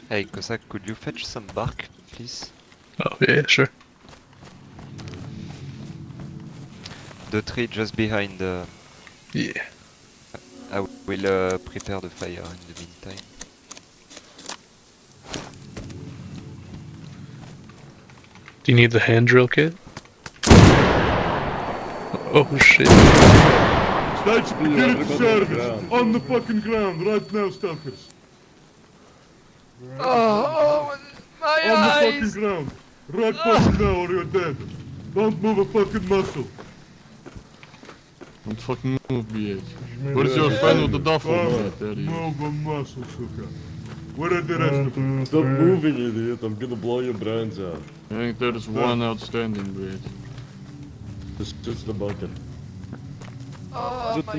Hey, Cossack, could you fetch some bark, please? Oh, yeah, sure. The tree just behind the... Yeah. I will prepare the fire in the meantime. Do you need the hand drill kit? Oh shit. State security service on the fucking ground right now, Stalkers. Oh, my On the fucking ground. Right fucking now or you're dead. Don't move a fucking muscle. Don't fucking move, bitch. Where's your friend with the duffel? Move a muscle, suka. Where are the rest of them? Stop moving, idiot. I'm gonna blow your brains out. I think there is one outstanding, bitch. Just switch the bucket. Oh, my